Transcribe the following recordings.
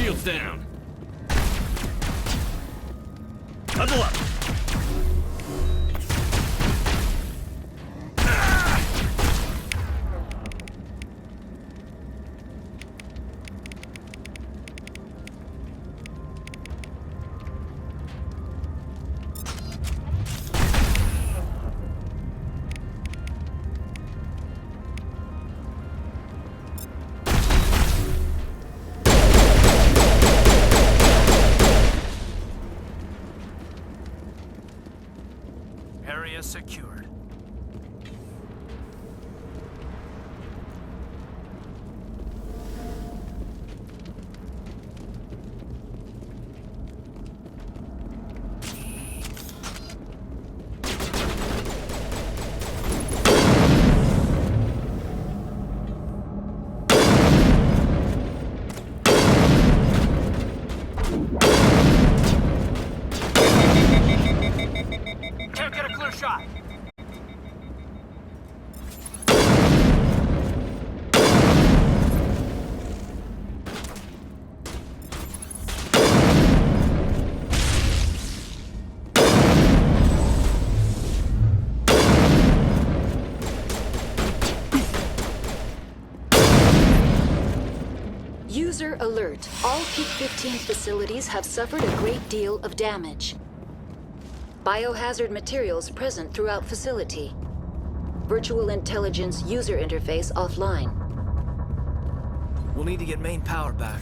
Shields down. Huddle up. Area secured. Can't get a clear shot. User alert. All Peak 15 facilities have suffered a great deal of damage. Biohazard materials present throughout facility. Virtual intelligence user interface offline. We'll need to get main power back.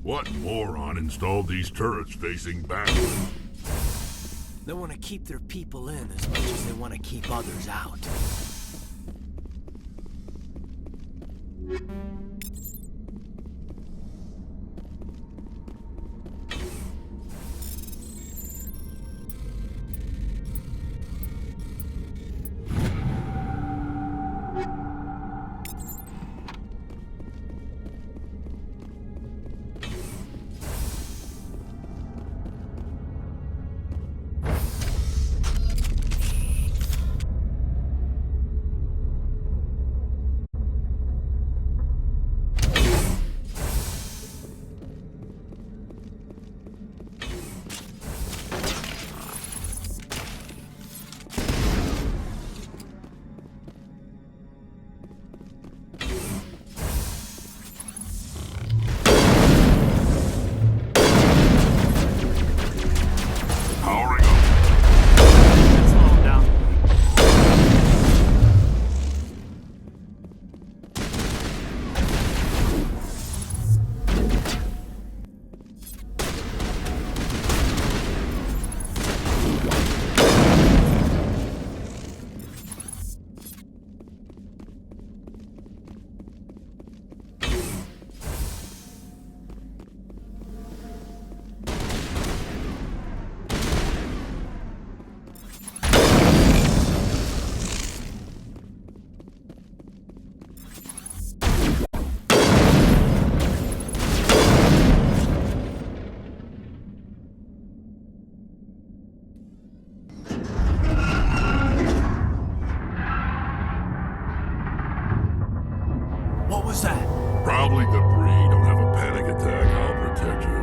What moron installed these turrets facing backward? They want to keep their people in as much as they want to keep others out. What was that? Probably debris. Don't have a panic attack. I'll protect you.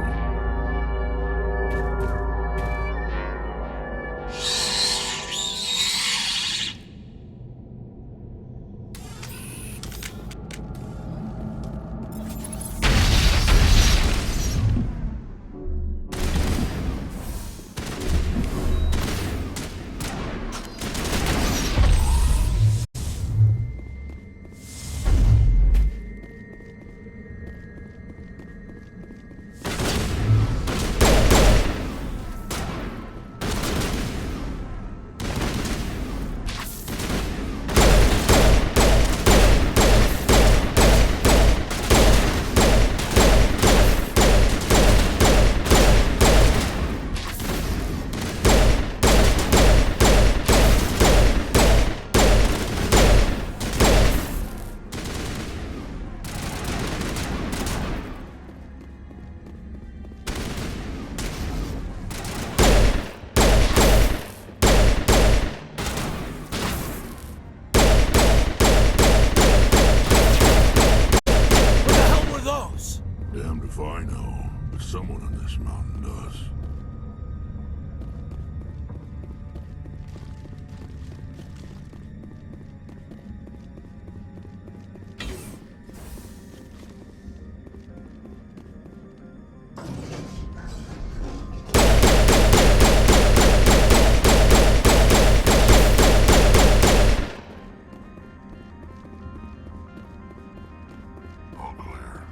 Someone in this mountain does. All clear.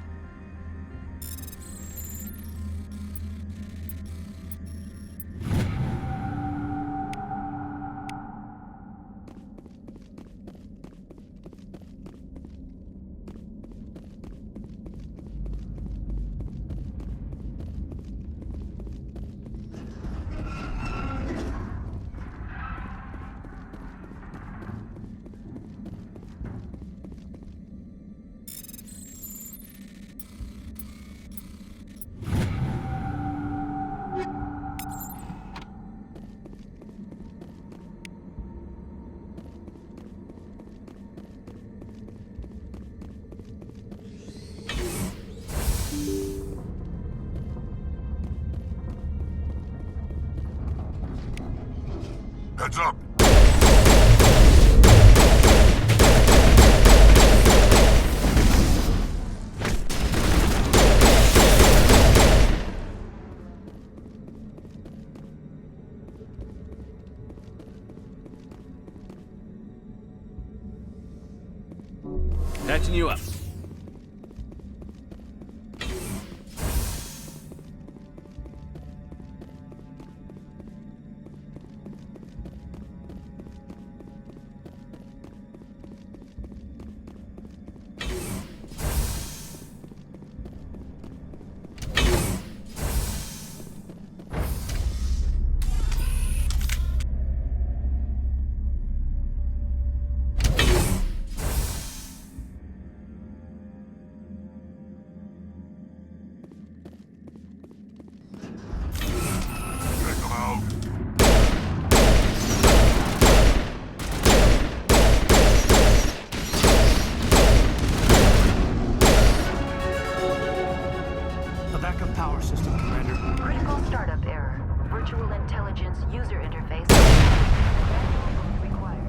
Heads up! Patching you up. Check them out. A backup power system, Commander. Critical startup error. Virtual intelligence user interface. Required.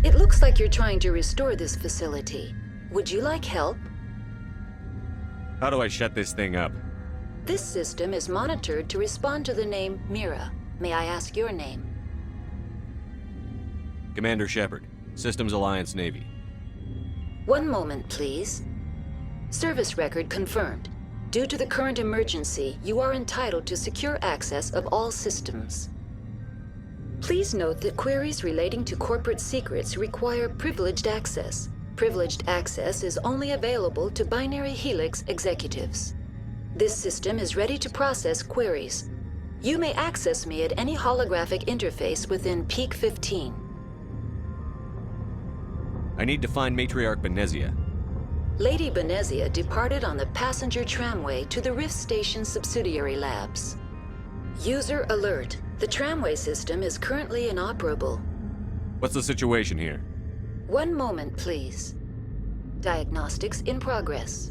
It looks like you're trying to restore this facility. Would you like help? How do I shut this thing up? This system is monitored to respond to the name Mira. May I ask your name? Commander Shepard, Systems Alliance Navy. One moment, please. Service record confirmed. Due to the current emergency, you are entitled to secure access of all systems. Please note that queries relating to corporate secrets require privileged access. Privileged access is only available to Binary Helix executives. This system is ready to process queries. You may access me at any holographic interface within Peak 15. I need to find Matriarch Benezia. Lady Benezia departed on the passenger tramway to the Rift Station subsidiary labs. User alert. The tramway system is currently inoperable. What's the situation here? One moment, please. Diagnostics in progress.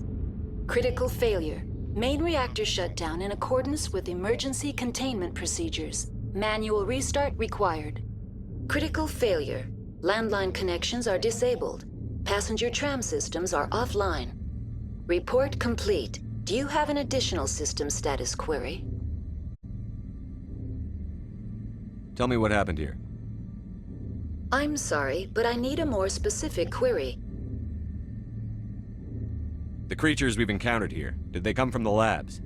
Critical failure. Main reactor shut down in accordance with emergency containment procedures. Manual restart required. Critical failure. Landline connections are disabled. Passenger tram systems are offline. Report complete. Do you have an additional system status query? Tell me what happened here. I'm sorry, but I need a more specific query. The creatures we've encountered here, did they come from the labs?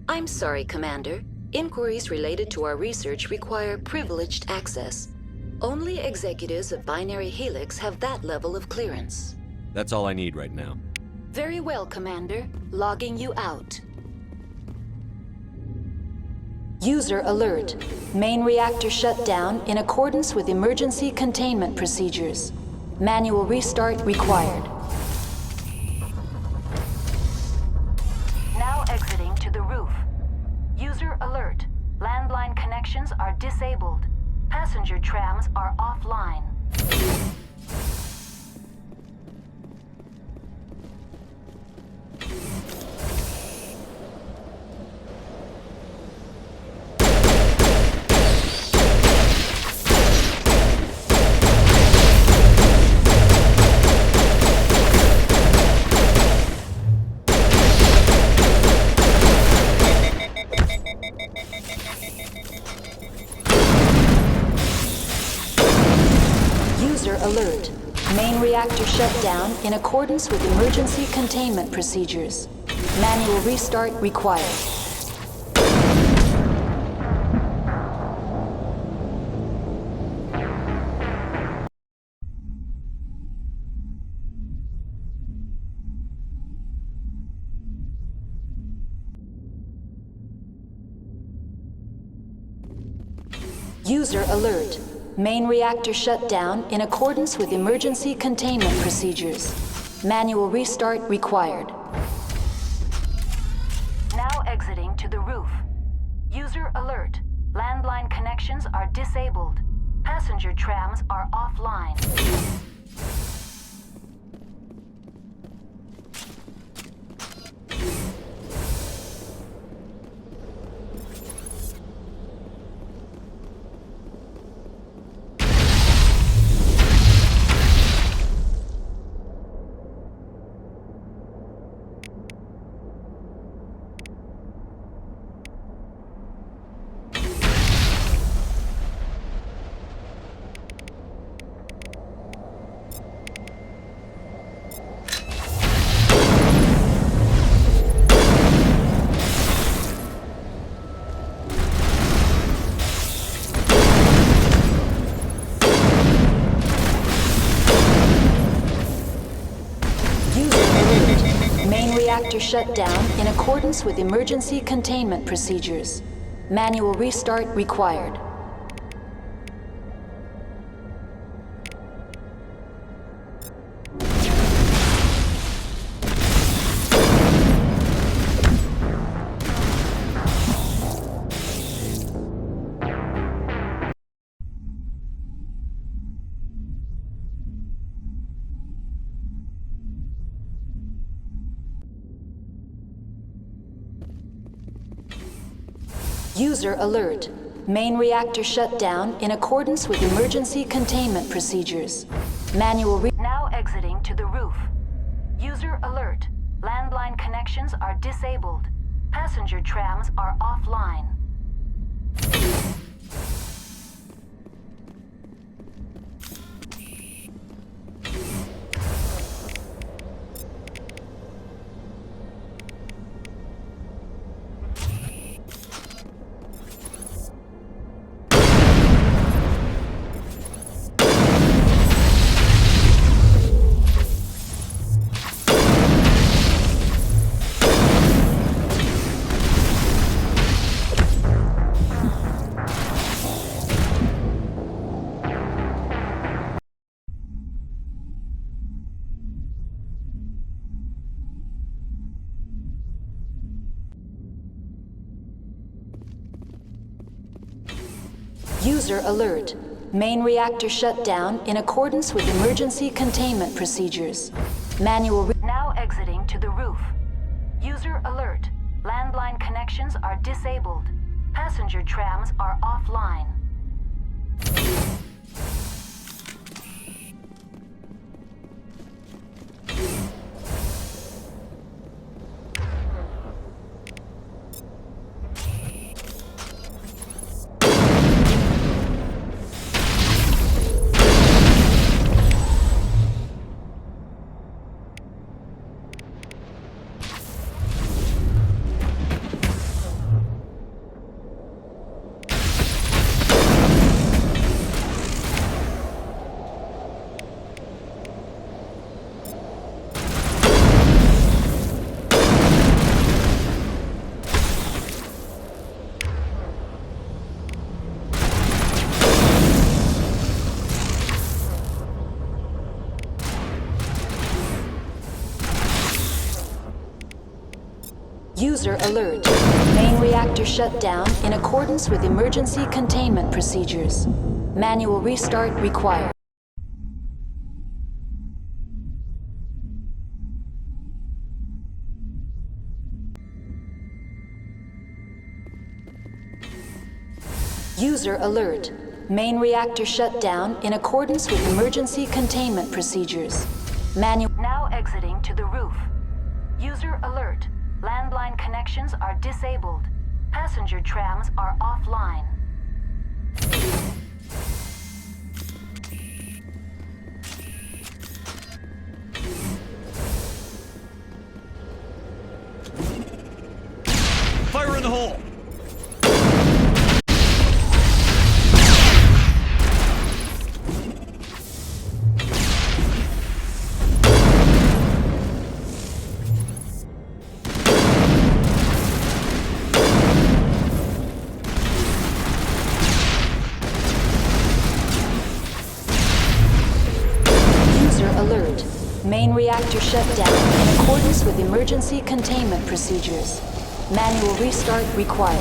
I'm sorry, Commander. Inquiries related to our research require privileged access. Only executives of Binary Helix have that level of clearance. That's all I need right now. Very well, Commander. Logging you out. User alert. Main reactor shut down in accordance with emergency containment procedures. Manual restart required. Now exiting to the roof. User alert. Landline connections are disabled. Passenger trams are offline. User alert. Main reactor shut down in accordance with emergency containment procedures. Manual restart required. User alert. Main reactor shut down in accordance with emergency containment procedures. Manual restart required. Now exiting to the roof. User alert. Landline connections are disabled. Passenger trams are offline. Reactor shut down in accordance with emergency containment procedures. Manual restart required. User alert. Main reactor shut down in accordance with emergency containment procedures. Now exiting to the roof. User alert. Landline connections are disabled. Passenger trams are offline. User alert. Main reactor shut down in accordance with emergency containment procedures. Now exiting to the roof. User alert. Landline connections are disabled. Passenger trams are offline. User alert. Main reactor shut down in accordance with emergency containment procedures. Manual restart required. User alert. Main reactor shut down in accordance with emergency containment procedures. Now exiting to the roof. User alert. Landline connections are disabled. Passenger trams are offline. Fire in the hole! Alert. Main reactor shut down in accordance with emergency containment procedures. Manual restart required.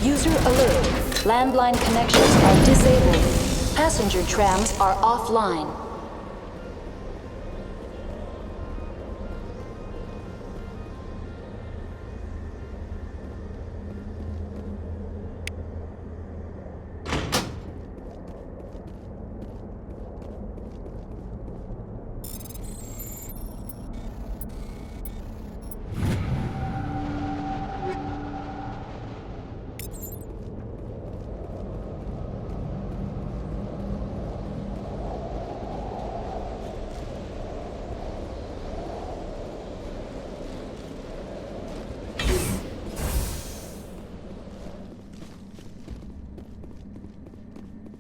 User alert. Landline connections are disabled. Passenger trams are offline.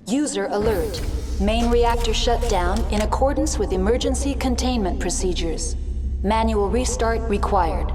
User alert. Main reactor shut down in accordance with emergency containment procedures. Manual restart required.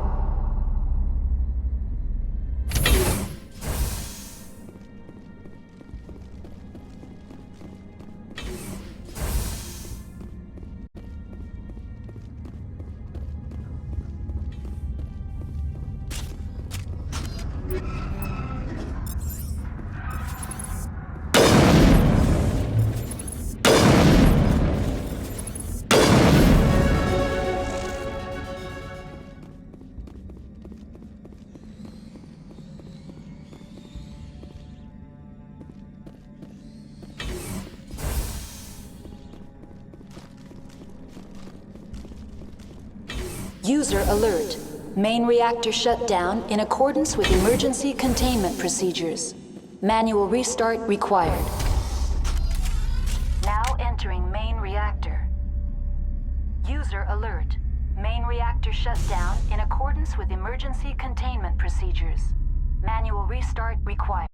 User alert. Main reactor shut down in accordance with emergency containment procedures. Manual restart required. Now entering main reactor. User alert. Main reactor shut down in accordance with emergency containment procedures. Manual restart required.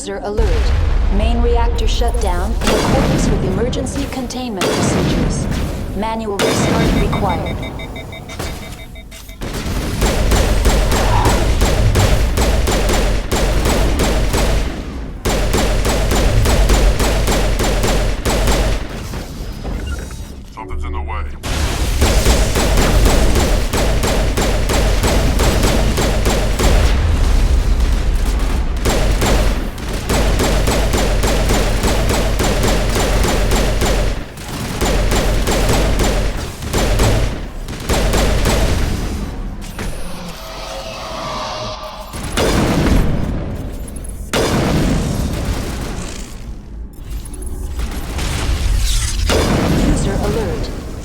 User alert. Main reactor shut down in accordance with emergency containment procedures. Manual restart required. Something's in the way.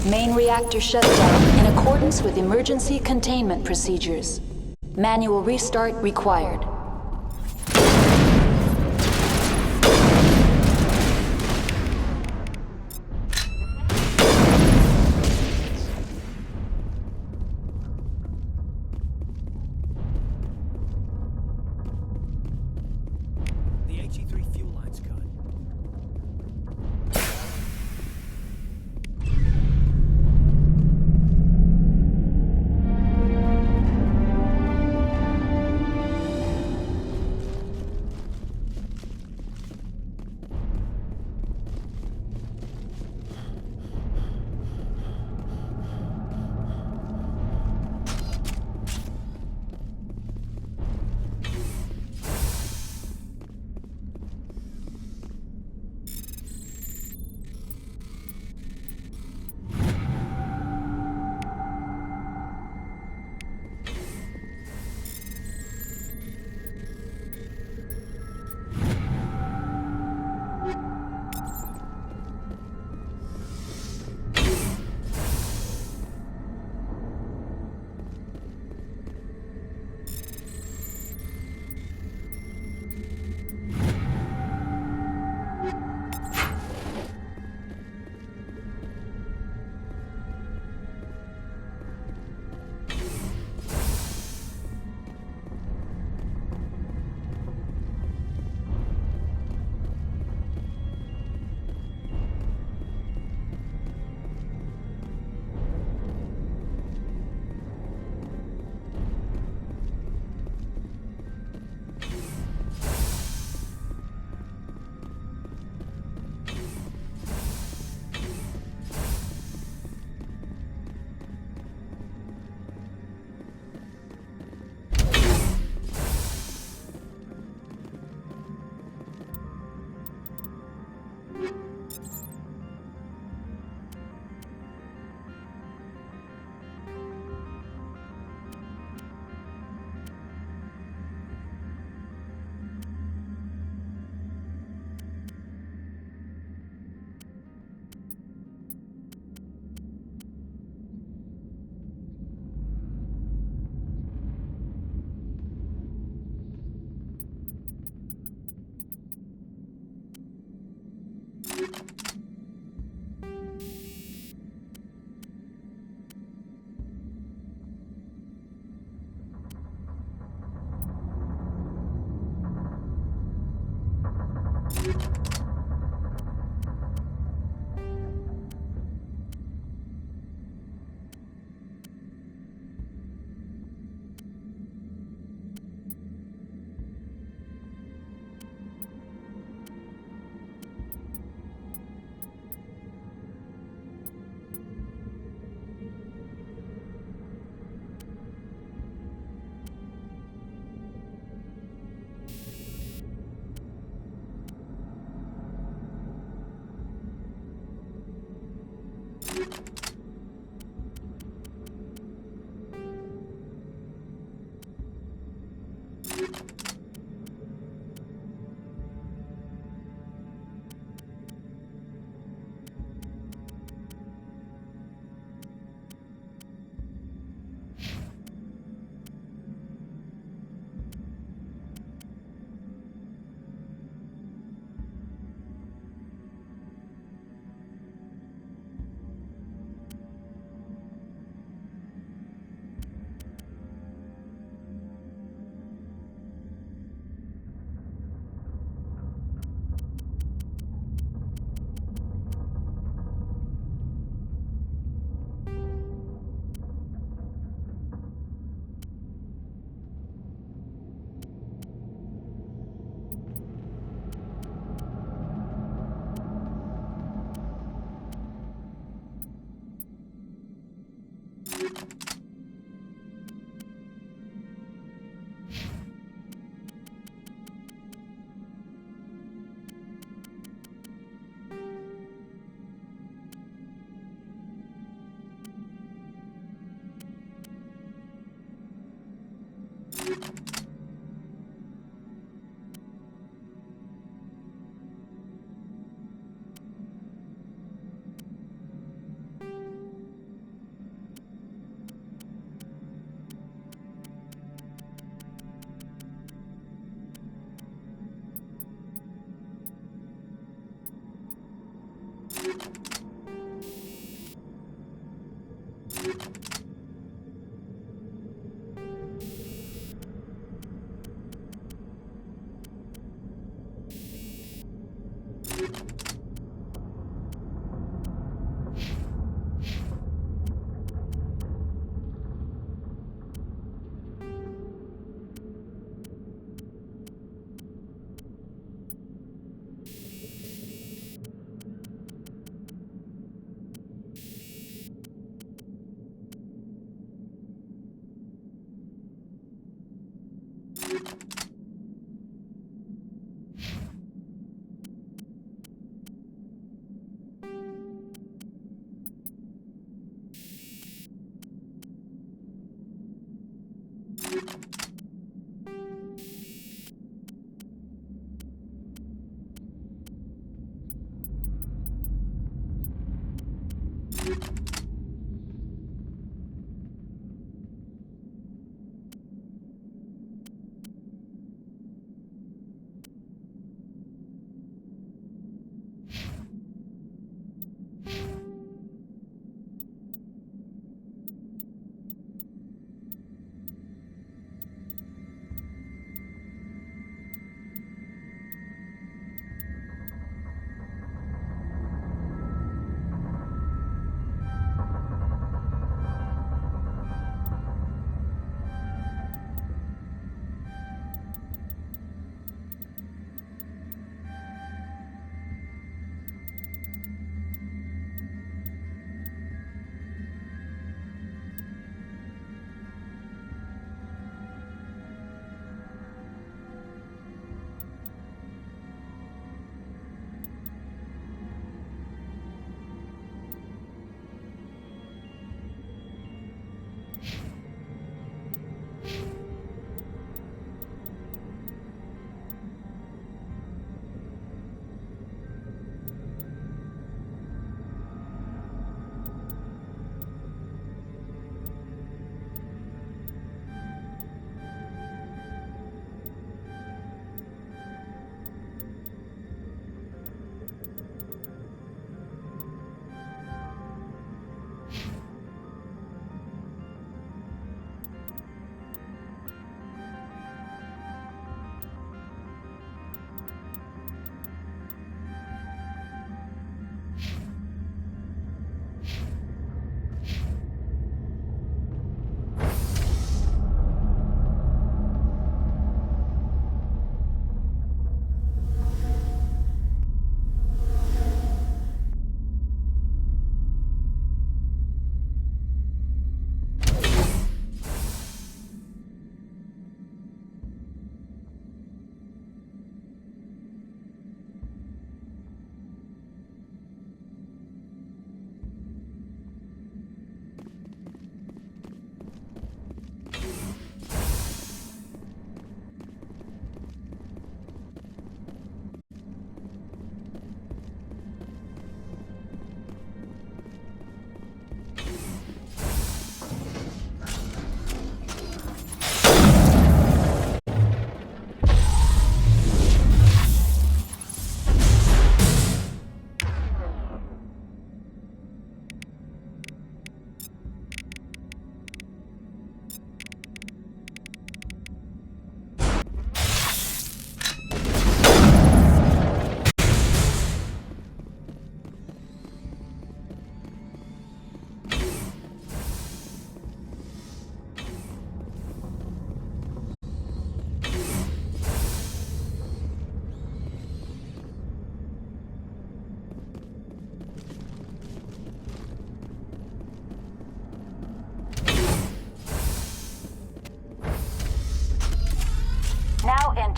Main reactor shut down in accordance with emergency containment procedures. Manual restart required. The HE3 fuel line's cut.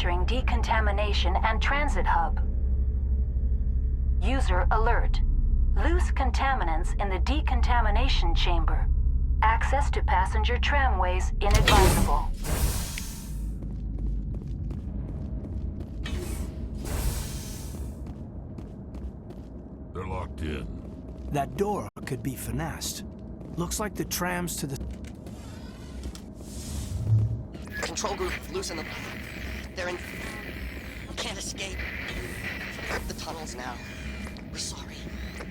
entering decontamination and transit hub. User alert. Loose contaminants in the decontamination chamber. Access to passenger tramways inadvisable. They're locked in. That door could be finessed. Looks like the trams to the... Control group, loosen them. They're in... Can't escape. The tunnels now. We're sorry.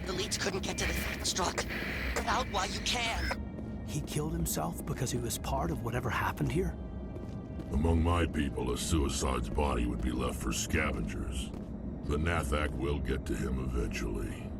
The leads couldn't get to the struck. Get out while you can. He killed himself because he was part of whatever happened here? Among my people, a suicide's body would be left for scavengers. The Nathak will get to him eventually.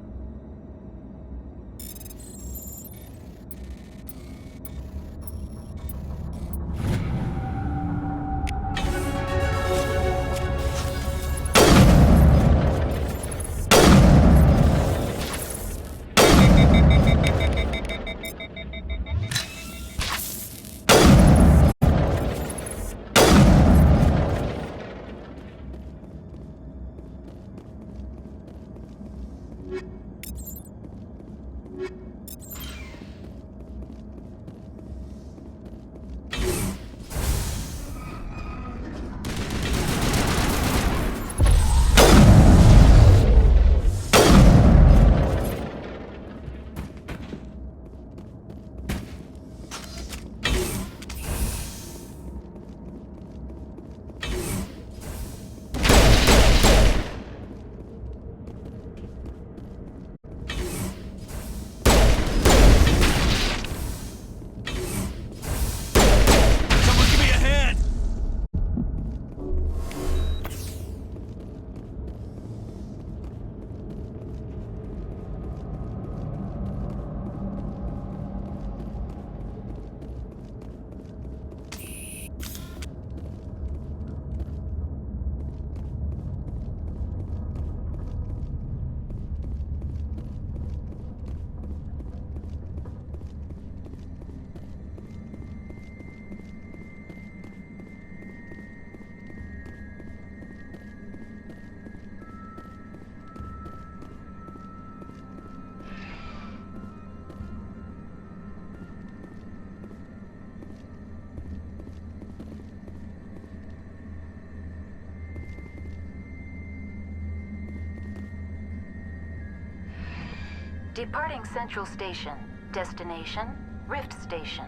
Departing Central Station. Destination, Rift Station.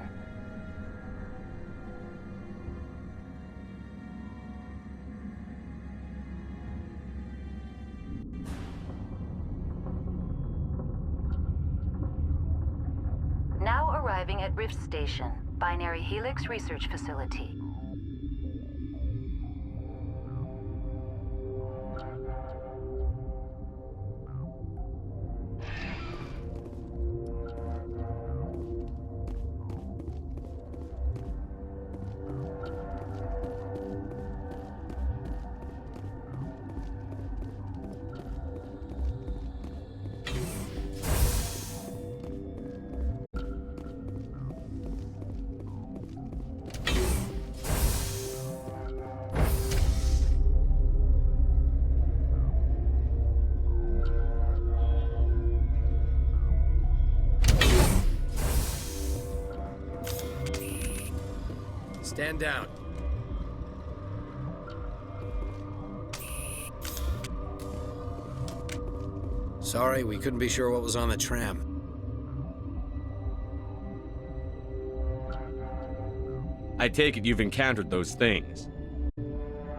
Now arriving at Rift Station, Binary Helix Research Facility. Stand down. Sorry, we couldn't be sure what was on the tram. I take it you've encountered those things.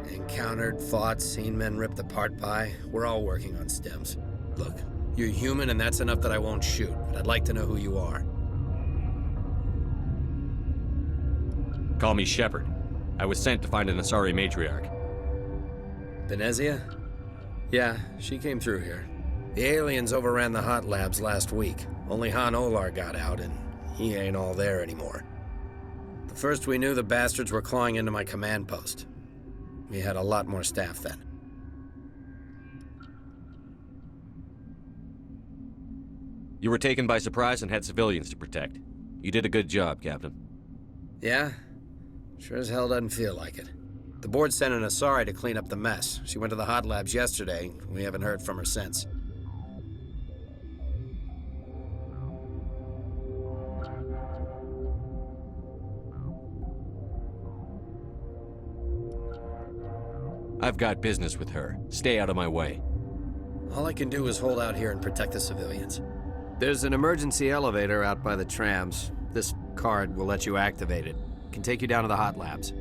Encountered, fought, seen men ripped apart by. We're all working on stems. Look, you're human and that's enough that I won't shoot, but I'd like to know who you are. Call me Shepard. I was sent to find an Asari matriarch. Benezia? Yeah, she came through here. The aliens overran the hot labs last week. Only Han Olar got out, and he ain't all there anymore. The first we knew, the bastards were clawing into my command post. We had a lot more staff then. You were taken by surprise and had civilians to protect. You did a good job, Captain. Yeah? Sure as hell doesn't feel like it. The board sent an Asari to clean up the mess. She went to the hot labs yesterday. We haven't heard from her since. I've got business with her. Stay out of my way. All I can do is hold out here and protect the civilians. There's an emergency elevator out by the trams. This card will let you activate it. Can take you down to the hot labs.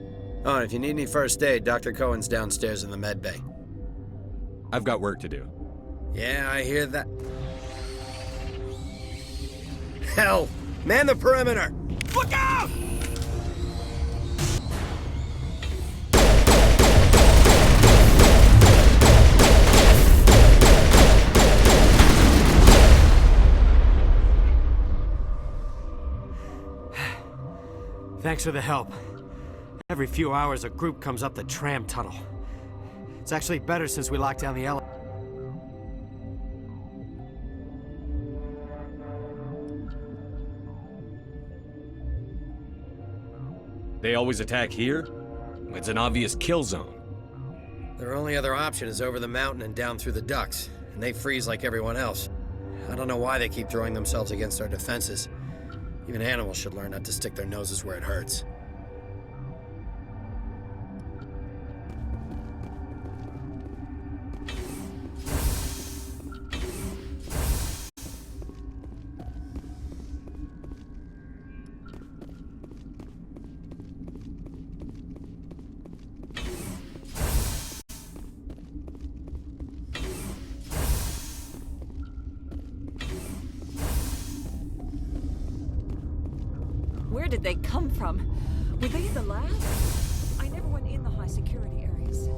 Oh, and if you need any first aid, Dr. Cohen's downstairs in the med bay. I've got work to do. Yeah, I hear that. Hell! Man the perimeter! Look out! Thanks for the help. Every few hours, a group comes up the tram tunnel. It's actually better since we locked down the elevator. They always attack here? It's an obvious kill zone. Their only other option is over the mountain and down through the ducts, and they freeze like everyone else. I don't know why they keep throwing themselves against our defenses. Even animals should learn not to stick their noses where it hurts. Where did they come from? Were they in the lab? I never went in the high security areas.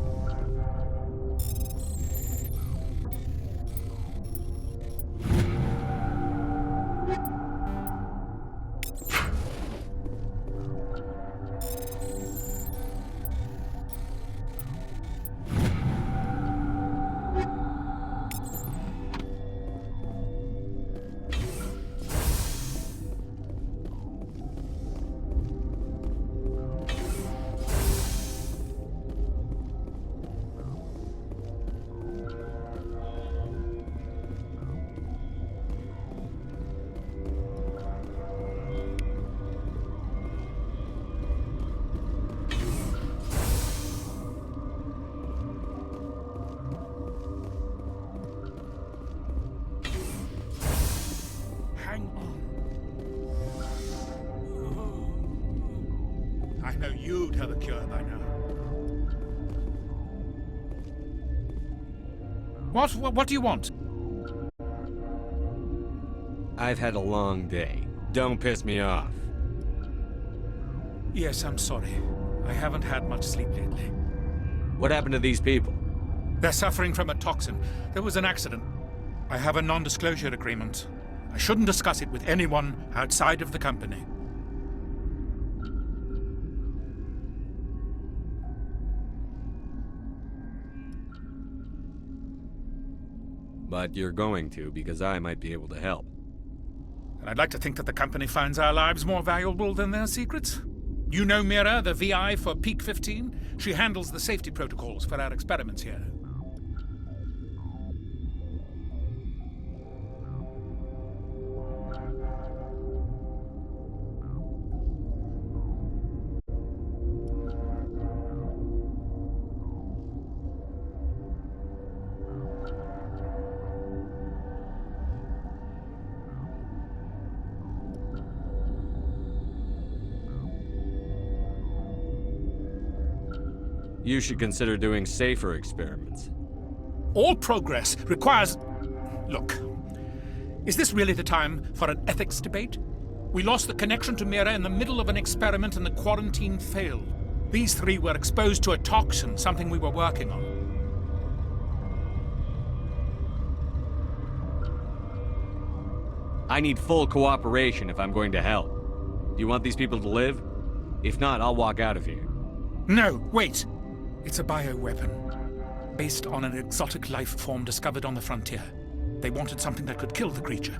I know you'd have a cure by now. What do you want? I've had a long day. Don't piss me off. Yes, I'm sorry. I haven't had much sleep lately. What happened to these people? They're suffering from a toxin. There was an accident. I have a non-disclosure agreement. I shouldn't discuss it with anyone outside of the company. But you're going to, because I might be able to help. And I'd like to think that the company finds our lives more valuable than their secrets. You know Mira, the VI for Peak 15? She handles the safety protocols for our experiments here. You should consider doing safer experiments. All progress requires... Look, is this really the time for an ethics debate? We lost the connection to Mira in the middle of an experiment and the quarantine failed. These three were exposed to a toxin, something we were working on. I need full cooperation if I'm going to help. Do you want these people to live? If not, I'll walk out of here. No, wait. It's a bioweapon, based on an exotic life form discovered on the frontier. They wanted something that could kill the creature,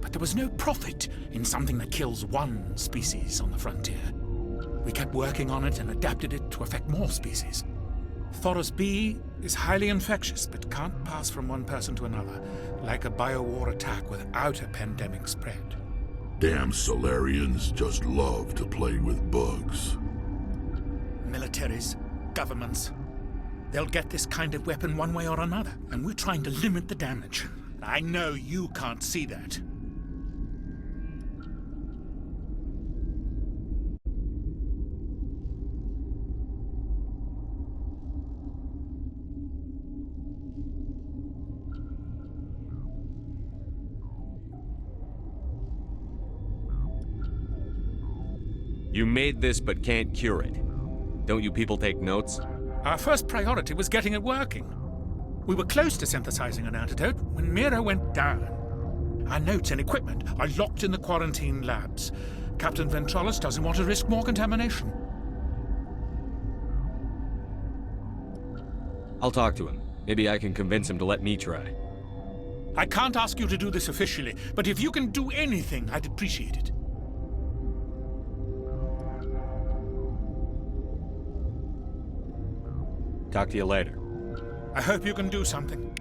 but there was no profit in something that kills one species on the frontier. We kept working on it and adapted it to affect more species. Thoros B is highly infectious, but can't pass from one person to another, like a biowar attack without a pandemic spread. Damn Solarians just love to play with bugs. Militaries, governments, they'll get this kind of weapon one way or another, and we're trying to limit the damage. I know you can't see that. You made this but can't cure it. Don't you people take notes? Our first priority was getting it working. We were close to synthesizing an antidote when Mira went down. Our notes and equipment are locked in the quarantine labs. Captain Ventralis doesn't want to risk more contamination. I'll talk to him. Maybe I can convince him to let me try. I can't ask you to do this officially, but if you can do anything, I'd appreciate it. Talk to you later. I hope you can do something.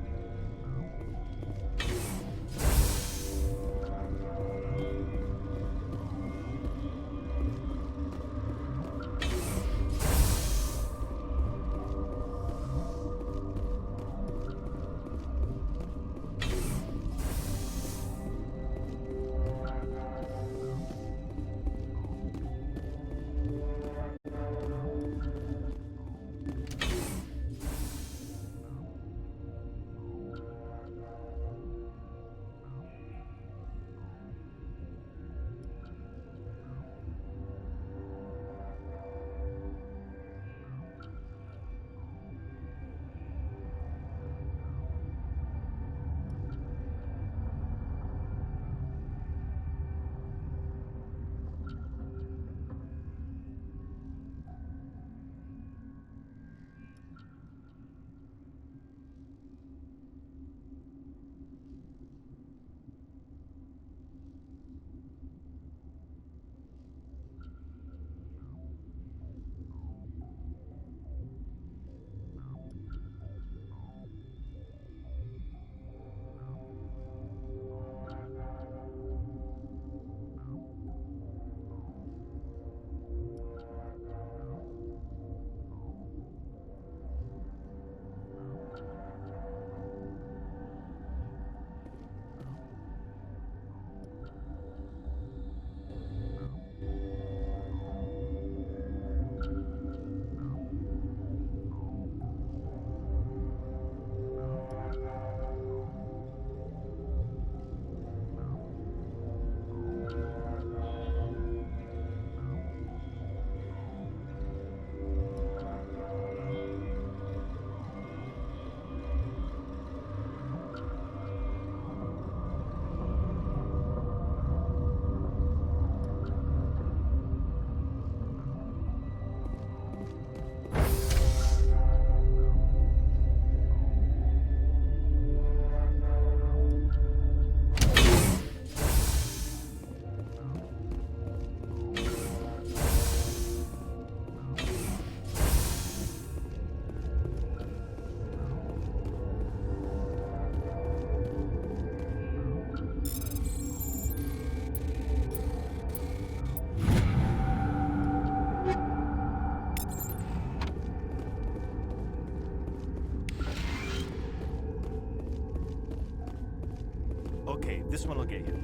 Okay, this one will get you.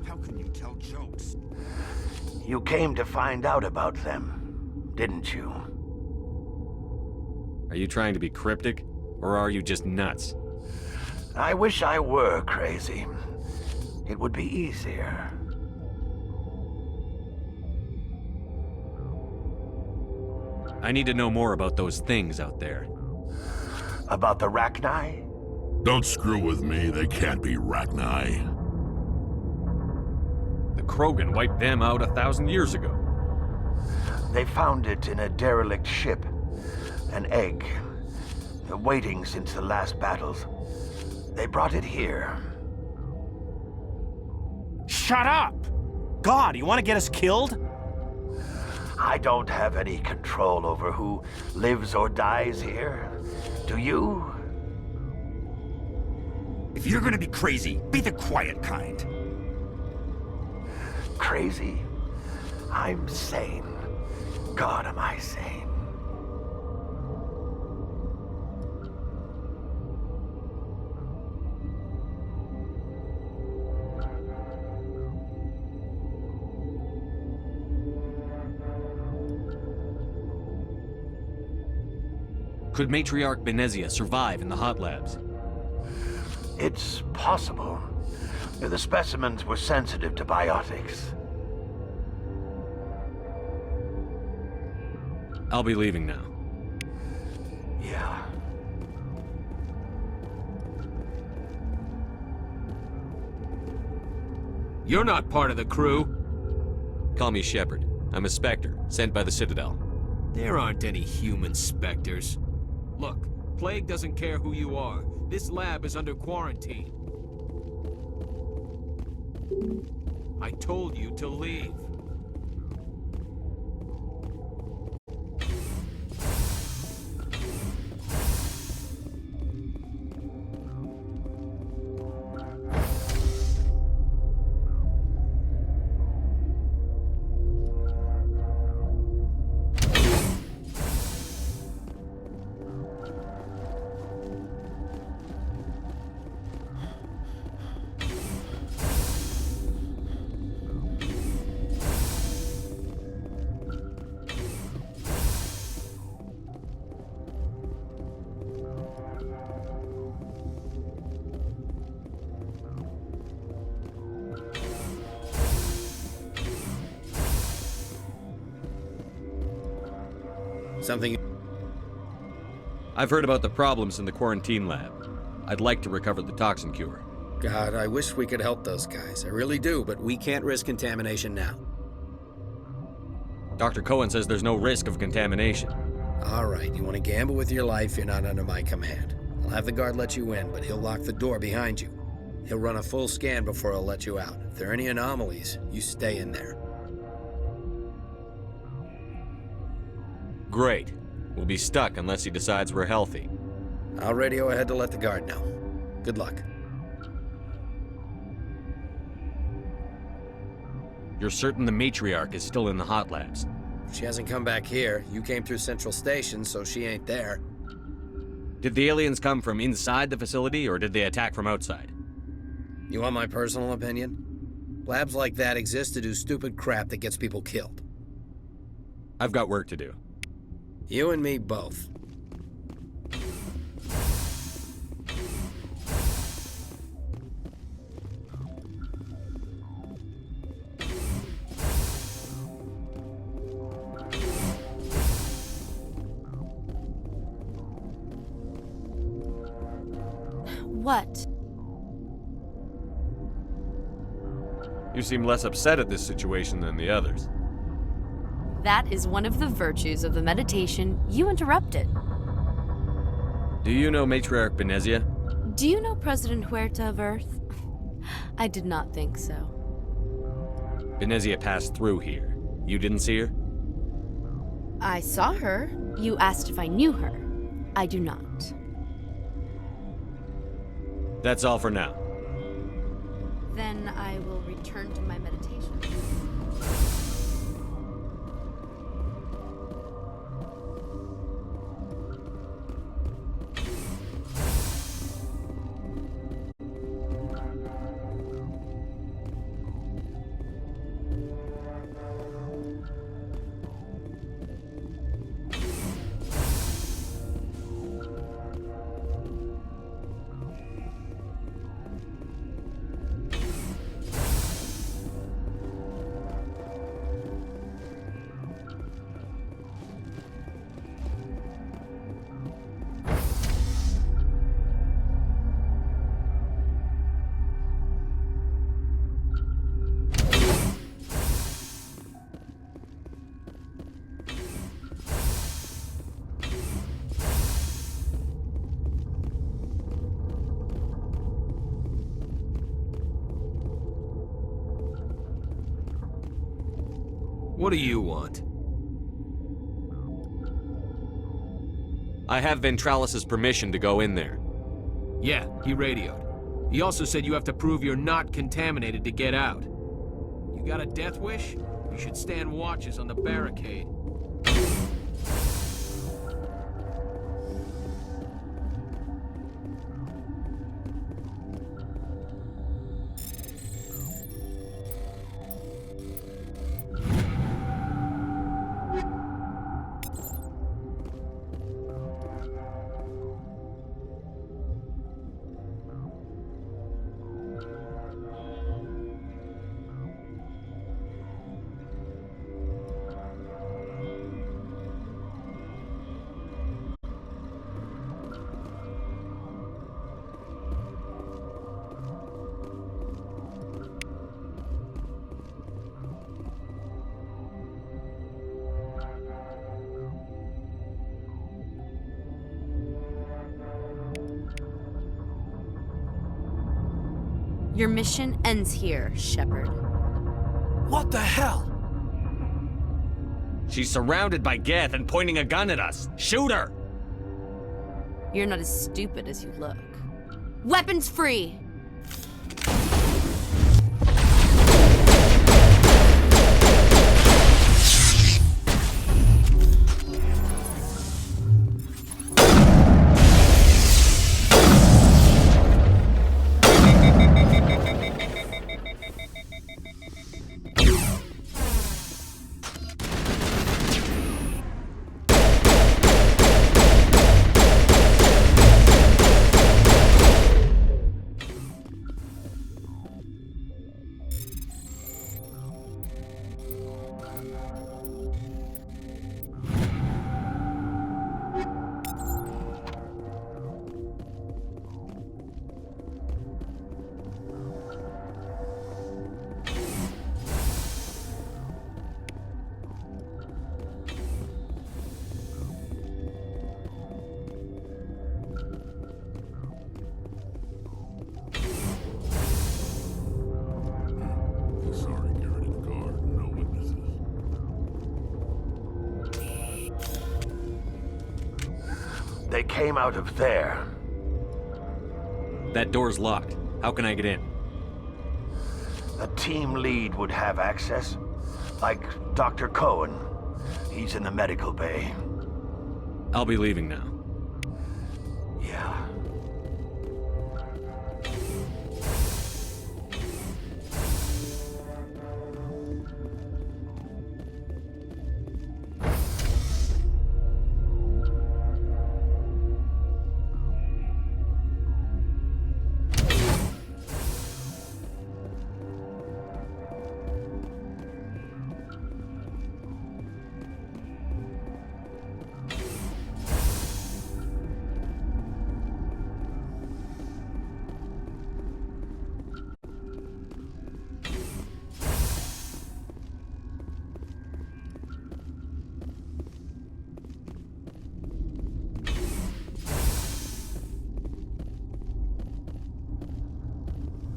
How can you tell jokes? You came to find out about them, didn't you? Are you trying to be cryptic? Or are you just nuts? I wish I were crazy. It would be easier. I need to know more about those things out there. About the Rachni? Don't screw with me, they can't be Rachni. The Krogan wiped them out 1,000 years ago. They found it in a derelict ship. An egg. Waiting since the last battles. They brought it here. Shut up! God, you want to get us killed? I don't have any control over who lives or dies here. Do you? If you're gonna be crazy, be the quiet kind. Crazy? I'm sane. God, am I sane. Could Matriarch Benezia survive in the hot labs? It's possible. The specimens were sensitive to biotics. I'll be leaving now. Yeah. You're not part of the crew. Call me Shepard. I'm a Spectre, sent by the Citadel. There aren't any human specters. Look, Plague doesn't care who you are. This lab is under quarantine. I told you to leave. Something... I've heard about the problems in the quarantine lab. I'd like to recover the toxin cure. God, I wish we could help those guys. I really do, but we can't risk contamination now. Dr. Cohen says there's no risk of contamination. All right, you want to gamble with your life, you're not under my command. I'll have the guard let you in, but he'll lock the door behind you. He'll run a full scan before he'll let you out. If there are any anomalies, you stay in there. Great. We'll be stuck unless he decides we're healthy. I'll radio ahead to let the guard know. Good luck. You're certain the Matriarch is still in the hot labs? She hasn't come back here. You came through Central Station, so she ain't there. Did the aliens come from inside the facility, or did they attack from outside? You want my personal opinion? Labs like that exist to do stupid crap that gets people killed. I've got work to do. You and me both. What? You seem less upset at this situation than the others. That is one of the virtues of the meditation you interrupted. Do you know Matriarch Benezia? Do you know President Huerta of Earth? I did not think so. Benezia passed through here. You didn't see her? I saw her. You asked if I knew her. I do not. That's all for now. Then I will return to my meditation. What do you want? I have Ventralis's permission to go in there. Yeah, he radioed. He also said you have to prove you're not contaminated to get out. You got a death wish? You should stand watches on the barricade. Your mission ends here, Shepard. What the hell? She's surrounded by Geth and pointing a gun at us. Shoot her! You're not as stupid as you look. Weapons free! Sorry, Garrett in the car. No witnesses. They came out of there. That door's locked. How can I get in? A team lead would have access. Like Dr. Cohen. He's in the medical bay. I'll be leaving now. Yeah.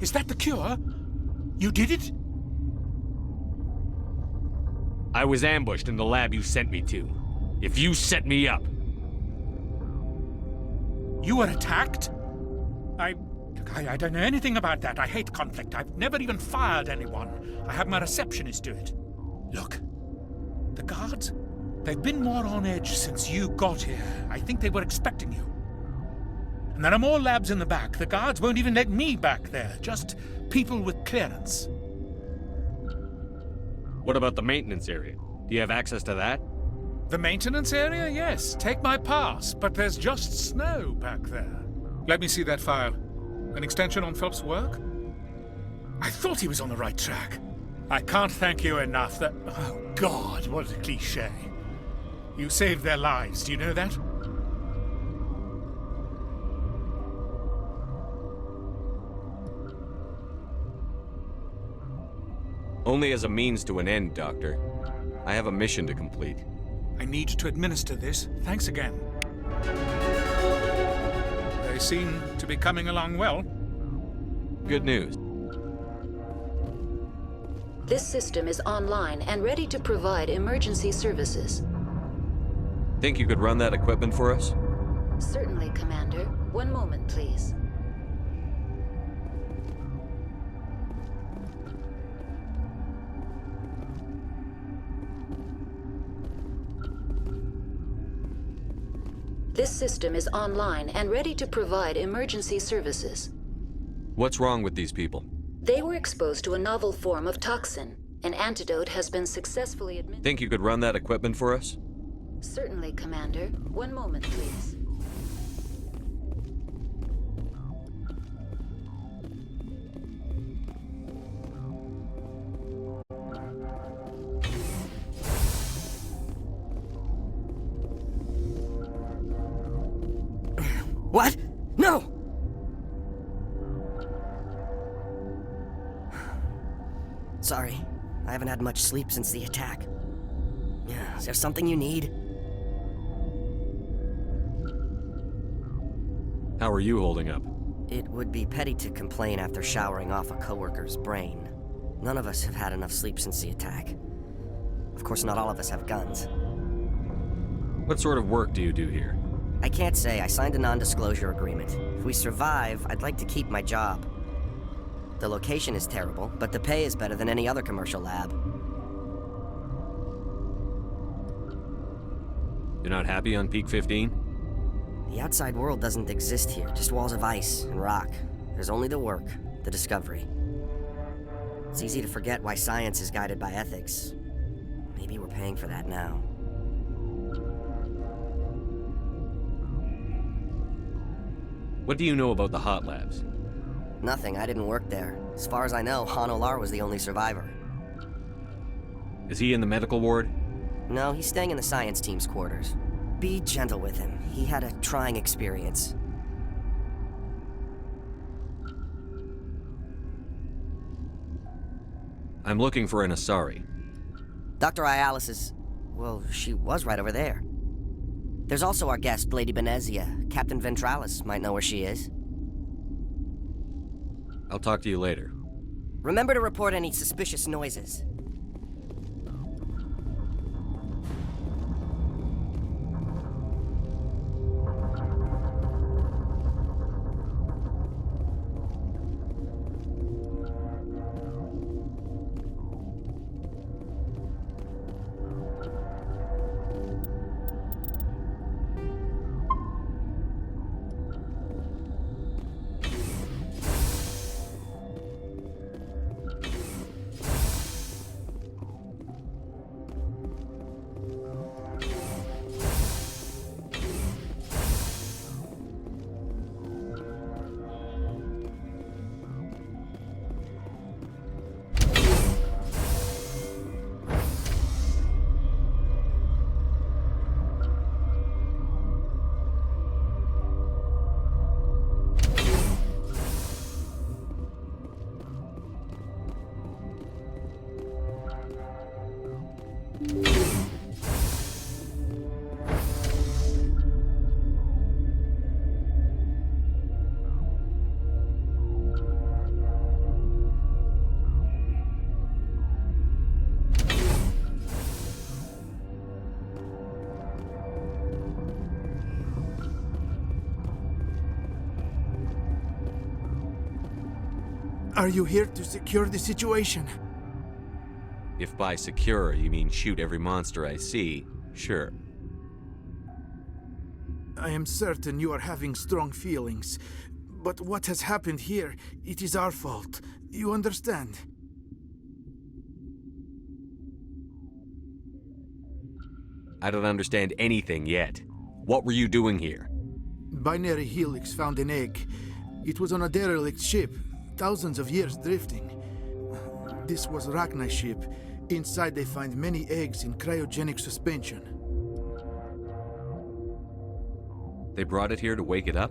Is that the cure? You did it? I was ambushed in the lab you sent me to. If you set me up... You were attacked? I don't know anything about that. I hate conflict. I've never even fired anyone. I have my receptionist do it. Look, the guards, they've been more on edge since you got here. I think they were expecting you. And there are more labs in the back. The guards won't even let me back there. Just people with clearance. What about the maintenance area? Do you have access to that? The maintenance area? Yes. Take my pass. But there's just snow back there. Let me see that file. An extension on Phelps' work? I thought he was on the right track. I can't thank you enough that... Oh, God, what a cliché. You saved their lives. Do you know that? Only as a means to an end, Doctor. I have a mission to complete. I need to administer this. Thanks again. They seem to be coming along well. Good news. This system is online and ready to provide emergency services. Think you could run that equipment for us? Certainly, Commander. One moment, please. This system is online and ready to provide emergency services. What's wrong with these people? They were exposed to a novel form of toxin. An antidote has been successfully administered. Think you could run that equipment for us? Certainly, Commander. One moment, please. What? No! Sorry, I haven't had much sleep since the attack. Is there something you need? How are you holding up? It would be petty to complain after showering off a coworker's brain. None of us have had enough sleep since the attack. Of course, not all of us have guns. What sort of work do you do here? I can't say. I signed a non-disclosure agreement. If we survive, I'd like to keep my job. The location is terrible, but the pay is better than any other commercial lab. You're not happy on Peak 15? The outside world doesn't exist here, just walls of ice and rock. There's only the work, the discovery. It's easy to forget why science is guided by ethics. Maybe we're paying for that now. What do you know about the hot labs? Nothing, I didn't work there. As far as I know, Han Olar was the only survivor. Is he in the medical ward? No, he's staying in the science team's quarters. Be gentle with him. He had a trying experience. I'm looking for an Asari. Dr. Ayalis is... well, she was right over there. There's also our guest, Lady Benezia. Captain Ventralis might know where she is. I'll talk to you later. Remember to report any suspicious noises. Are you here to secure the situation? If by secure you mean shoot every monster I see, sure. I am certain you are having strong feelings. But what has happened here, it is our fault. You understand? I don't understand anything yet. What were you doing here? Binary Helix found an egg. It was on a derelict ship, thousands of years drifting. This was Rachni's ship. Inside they find many eggs in cryogenic suspension. They brought it here to wake it up?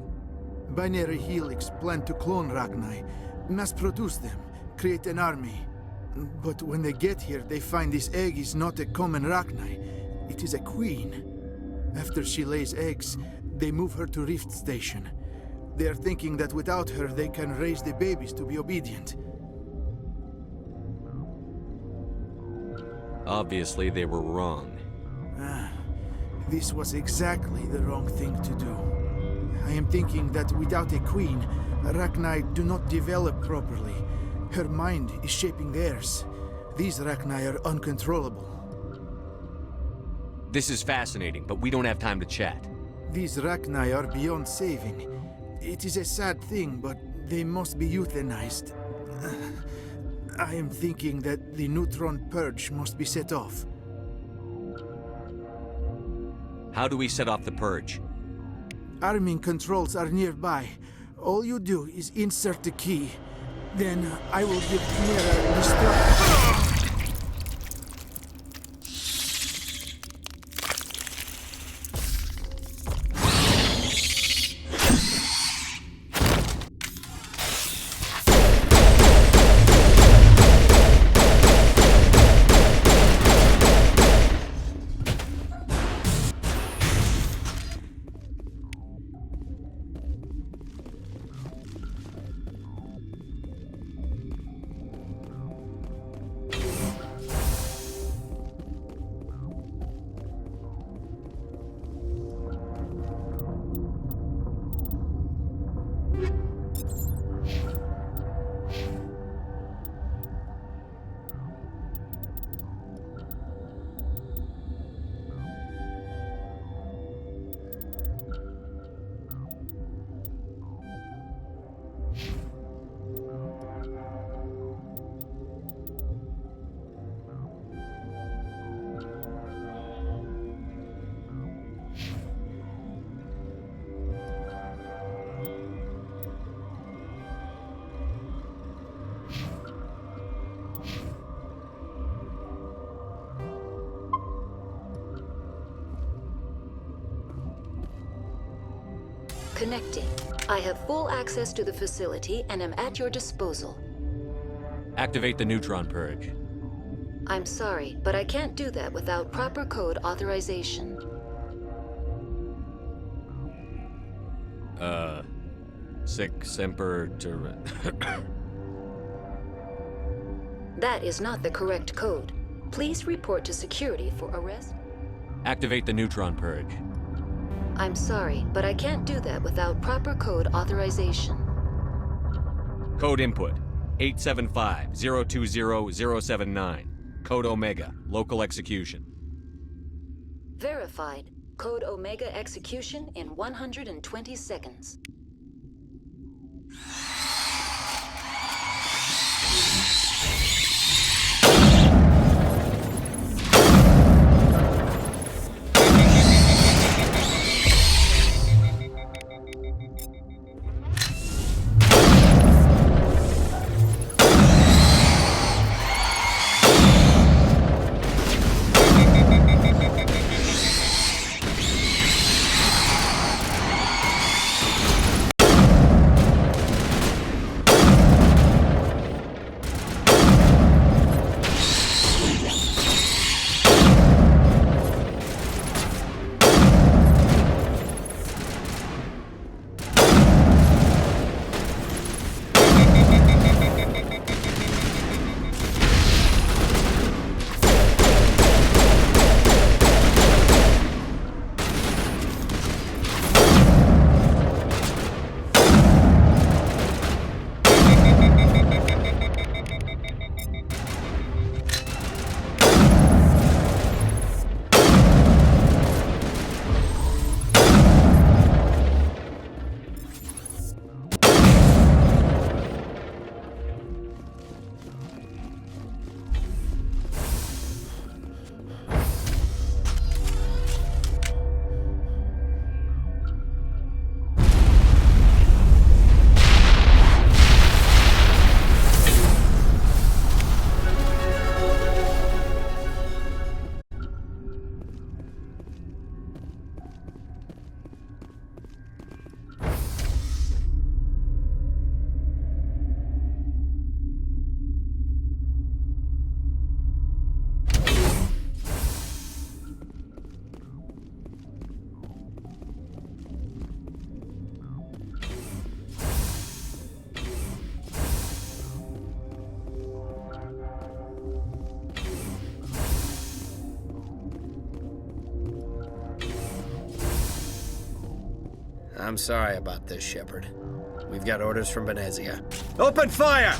Binary Helix planned to clone Rachni, mass-produce them, create an army. But when they get here, they find this egg is not a common Rachni. It is a queen. After she lays eggs, they move her to Rift Station. They are thinking that without her, they can raise the babies to be obedient. Obviously, they were wrong. This was exactly the wrong thing to do. I am thinking that without a queen, Rachni do not develop properly. Her mind is shaping theirs. These Rachni are uncontrollable. This is fascinating, but we don't have time to chat. These Rachni are beyond saving. It is a sad thing, but they must be euthanized. I am thinking that the neutron purge must be set off. How do we set off the purge? Arming controls are nearby. All you do is insert the key. Then I will give Mira the struct. Connecting. I have full access to the facility and am at your disposal. Activate the neutron purge. I'm sorry, but I can't do that without proper code authorization. Sic semper That is not the correct code. Please report to security for arrest. Activate the neutron purge. I'm sorry, but I can't do that without proper code authorization. Code input 875-020-079. Code Omega. Local execution. Verified. Code Omega execution in 120 seconds. I'm sorry about this, Shepard. We've got orders from Venezia. Open fire!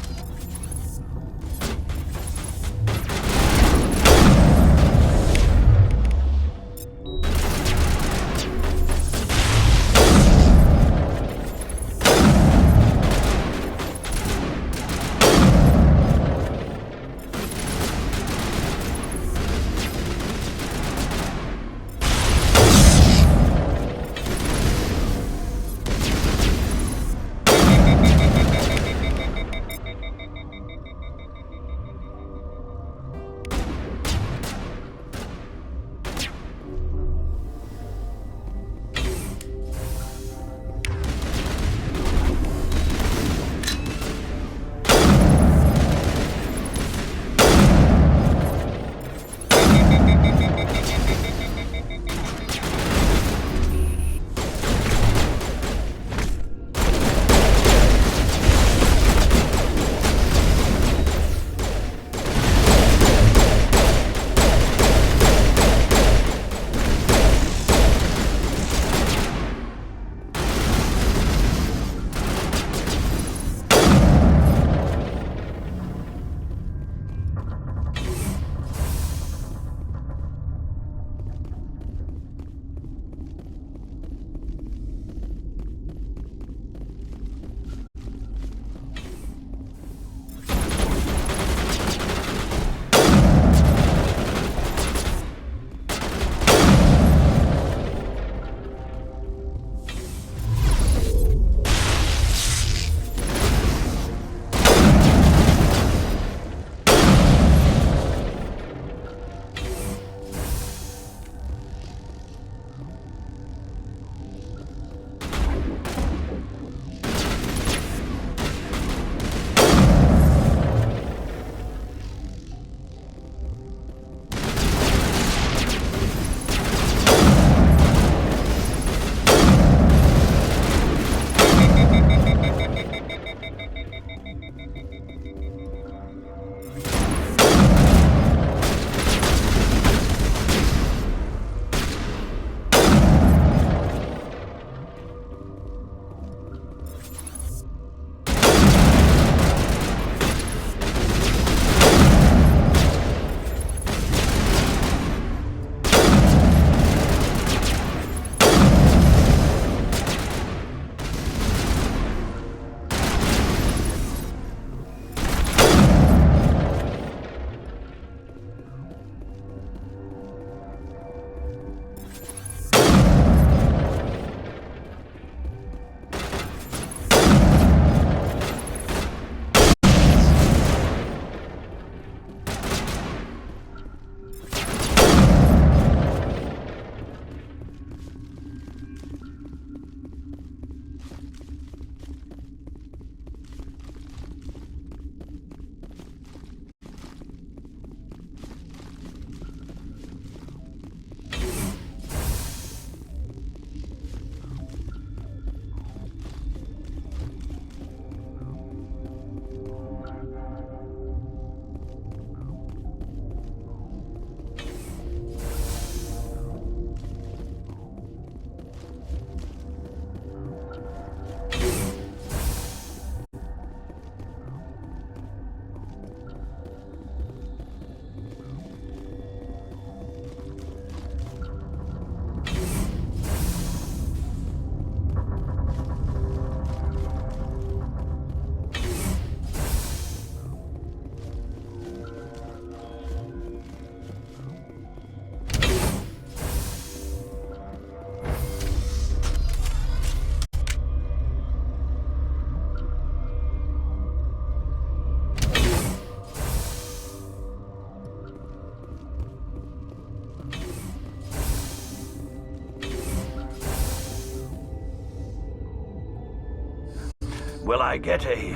Will I get a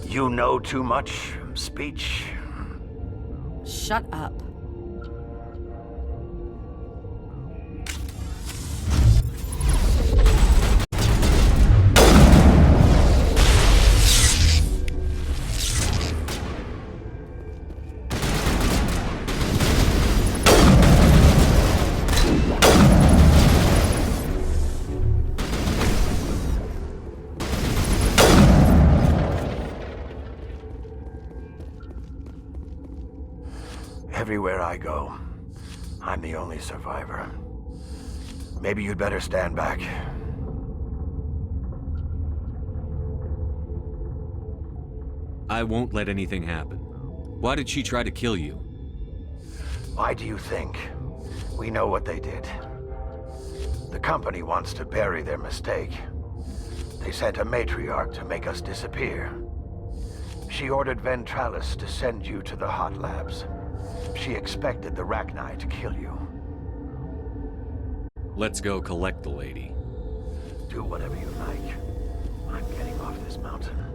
you know too much speech? Shut up. Everywhere I go, I'm the only survivor. Maybe you'd better stand back. I won't let anything happen. Why did she try to kill you? Why do you think? We know what they did. The company wants to bury their mistake. They sent a matriarch to make us disappear. She ordered Ventralis to send you to the hot labs. She expected the Rachni to kill you. Let's go collect the lady. Do whatever you like. I'm getting off this mountain.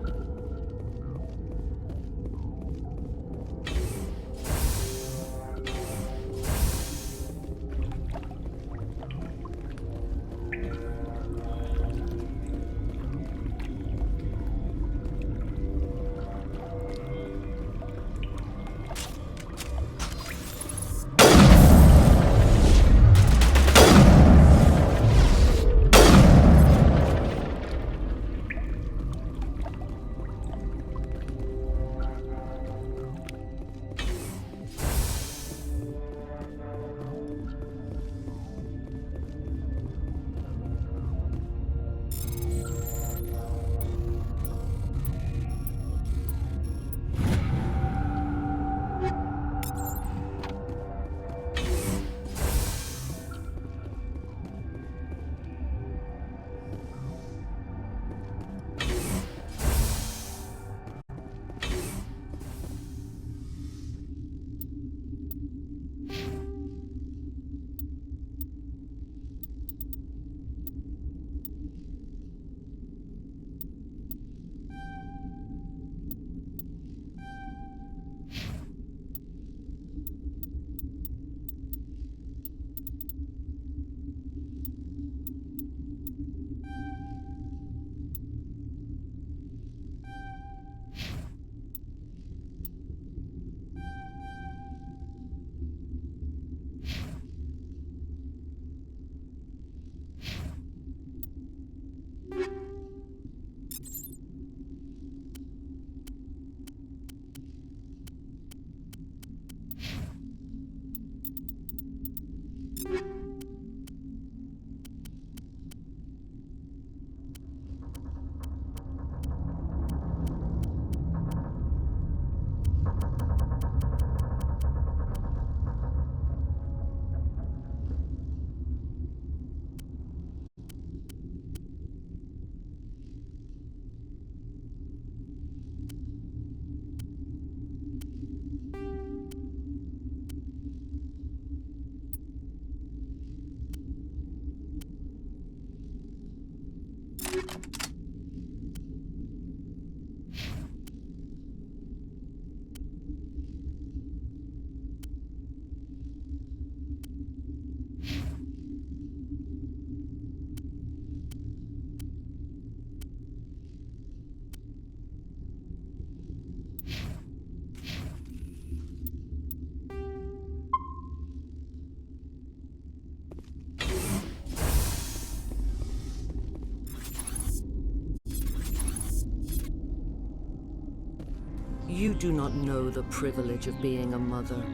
You do not know the privilege of being a mother.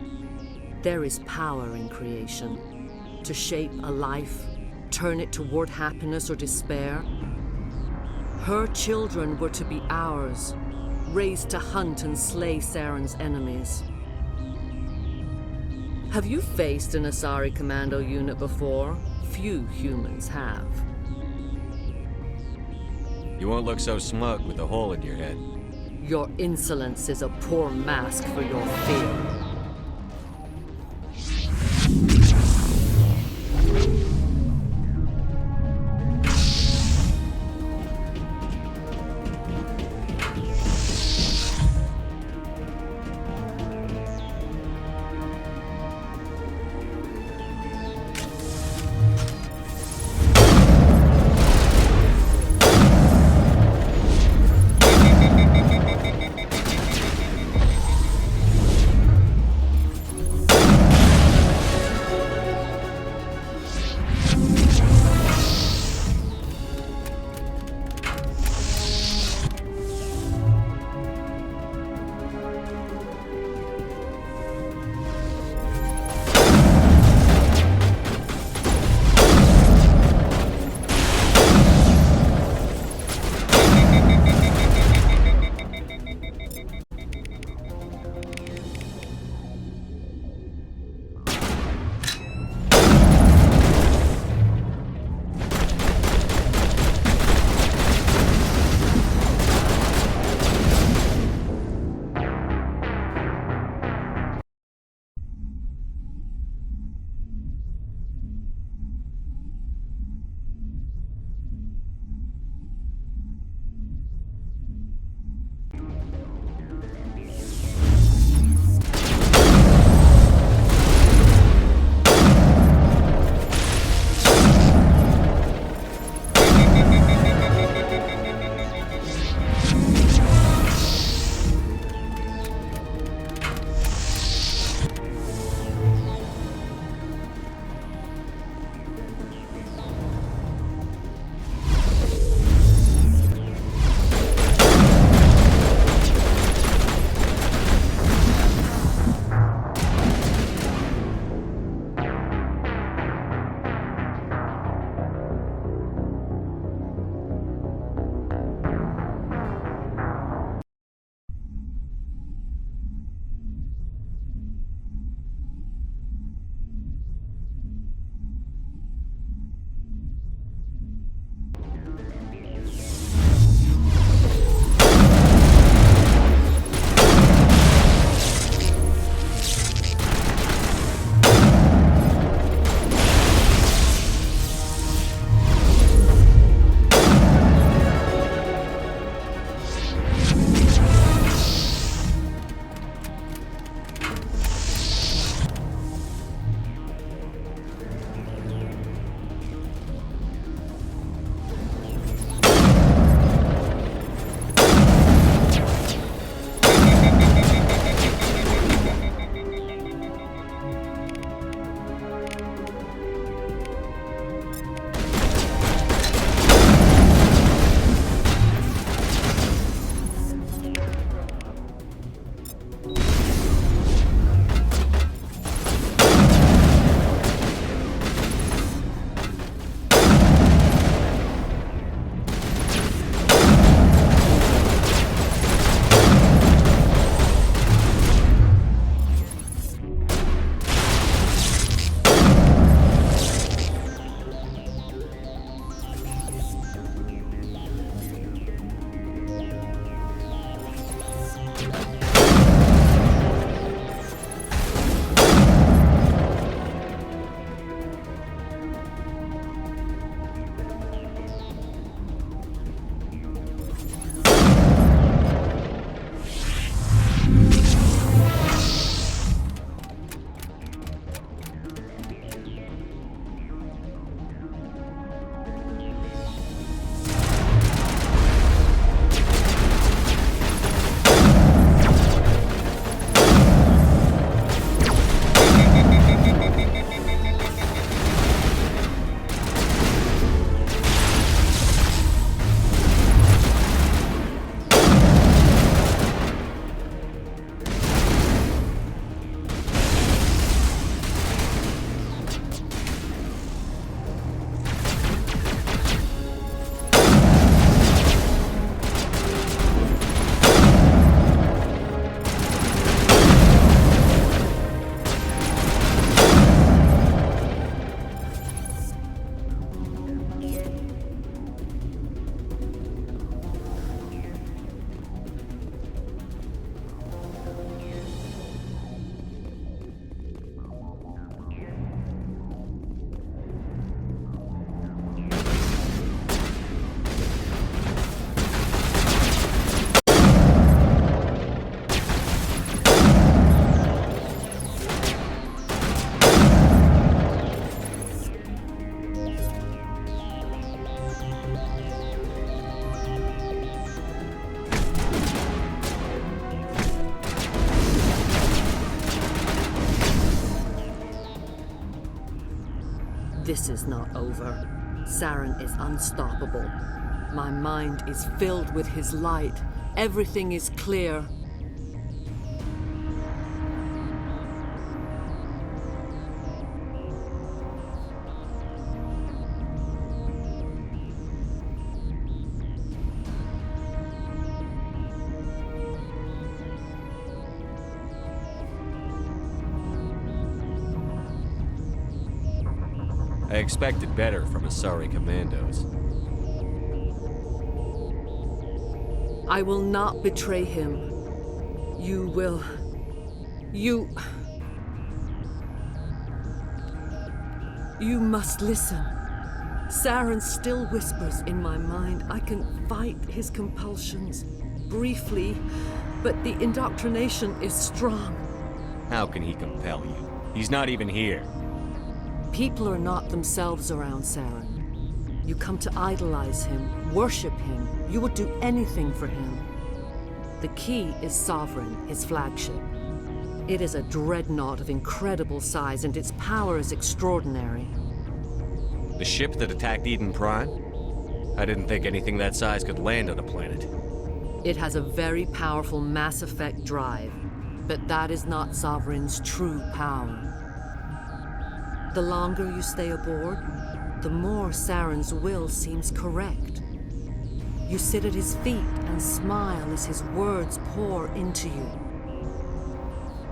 There is power in creation. To shape a life, turn it toward happiness or despair. Her children were to be ours, raised to hunt and slay Saren's enemies. Have you faced an Asari commando unit before? Few humans have. You won't look so smug with a hole in your head. Your insolence is a poor mask for your fear. This is not over. Saren is unstoppable. My mind is filled with his light. Everything is clear. I expected better from Asari commandos. I will not betray him. You will... You must listen. Saren still whispers in my mind. I can fight his compulsions. Briefly, but the indoctrination is strong. How can he compel you? He's not even here. People are not themselves around Saren. You come to idolize him, worship him. You would do anything for him. The key is Sovereign, his flagship. It is a dreadnought of incredible size, and its power is extraordinary. The ship that attacked Eden Prime? I didn't think anything that size could land on a planet. It has a very powerful Mass Effect drive, but that is not Sovereign's true power. The longer you stay aboard, the more Saren's will seems correct. You sit at his feet and smile as his words pour into you.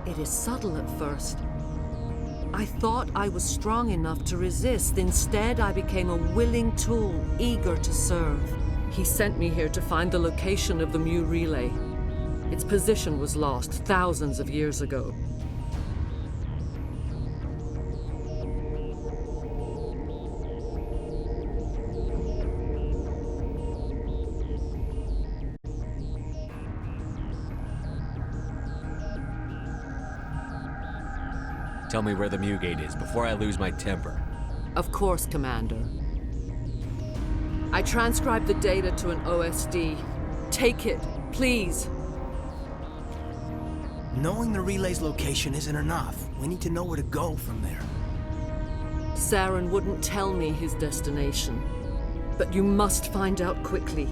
It is subtle at first. I thought I was strong enough to resist. Instead, I became a willing tool, eager to serve. He sent me here to find the location of the Mu relay. Its position was lost thousands of years ago. Tell me where the Mu gate is before I lose my temper. Of course, Commander. I transcribed the data to an OSD. Take it, please. Knowing the relay's location isn't enough. We need to know where to go from there. Saren wouldn't tell me his destination. But you must find out quickly.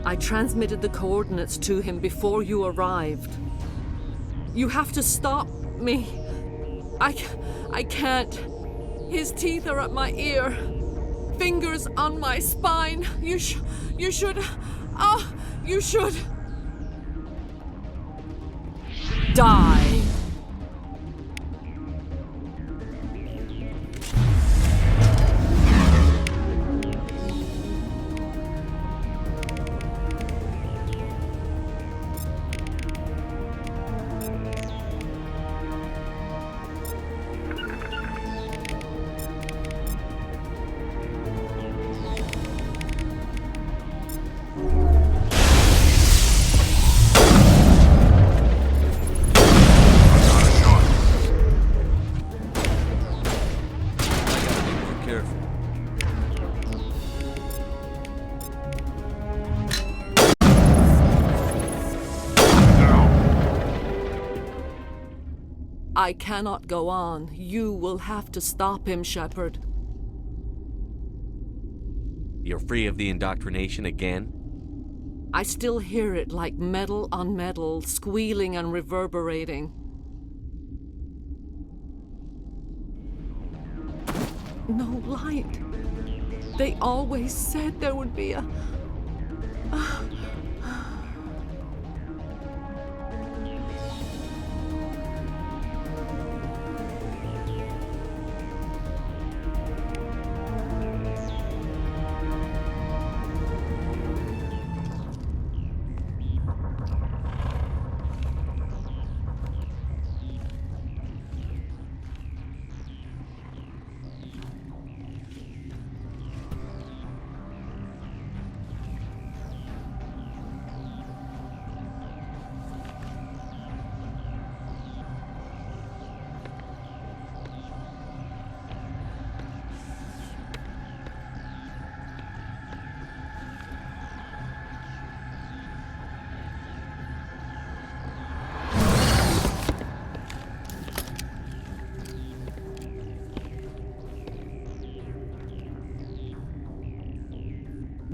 I transmitted the coordinates to him before you arrived. You have to stop me. I can't. His teeth are at my ear. Fingers on my spine. You should... you should... die. I cannot go on. You will have to stop him, Shepard. You're free of the indoctrination again? I still hear it like metal on metal, squealing and reverberating. No light. They always said there would be a...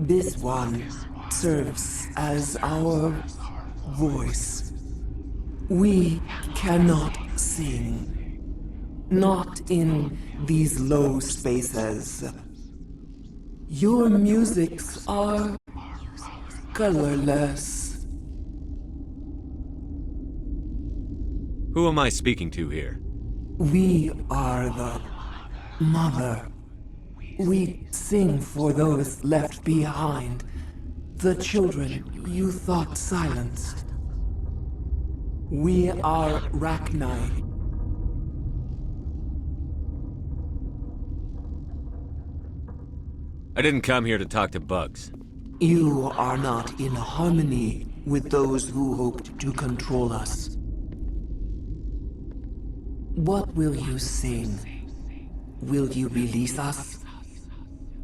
This one serves as our voice. We cannot sing. Not in these low spaces. Your musics are colorless. Who am I speaking to here? We are the mother. We sing for those left behind. The children you thought silenced. We are Rachni. I didn't come here to talk to bugs. You are not in harmony with those who hoped to control us. What will you sing? Will you release us?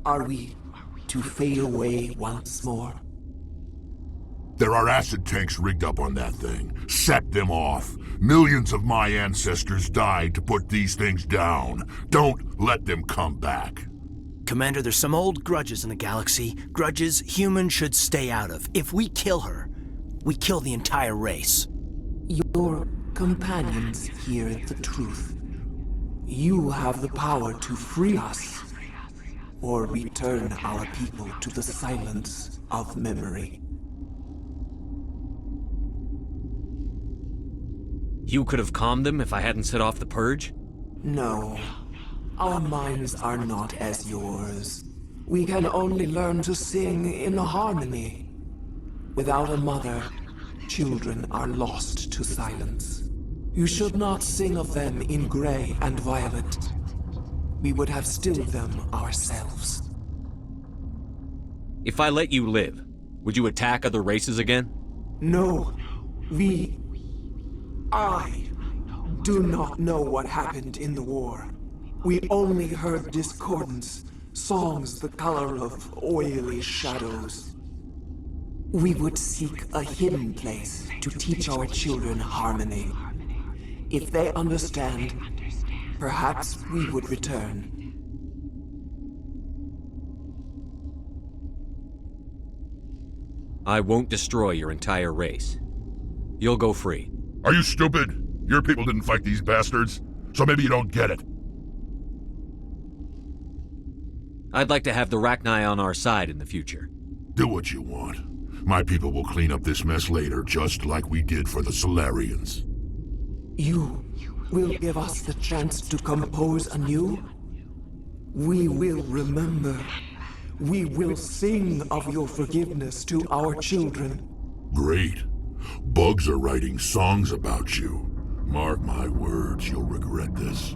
Are we to fade away once more? There are acid tanks rigged up on that thing. Set them off. Millions of my ancestors died to put these things down. Don't let them come back. Commander, there's some old grudges in the galaxy. Grudges humans should stay out of. If we kill her, we kill the entire race. Your companions hear the truth. You have the power to free us, or return our people to the silence of memory. You could have calmed them if I hadn't set off the purge? No. Our minds are not as yours. We can only learn to sing in harmony. Without a mother, children are lost to silence. You should not sing of them in gray and violet. We would have stilled them ourselves. If I let you live, would you attack other races again? No. I do not know what happened in the war. We only heard discordance, songs the color of oily shadows. We would seek a hidden place to teach our children harmony. If they understand, perhaps we would return. I won't destroy your entire race. You'll go free. Are you stupid? Your people didn't fight these bastards, so maybe you don't get it. I'd like to have the Rachni on our side in the future. Do what you want. My people will clean up this mess later, just like we did for the Solarians. You will give us the chance to compose anew? We will remember. We will sing of your forgiveness to our children. Great. Bugs are writing songs about you. Mark my words, you'll regret this.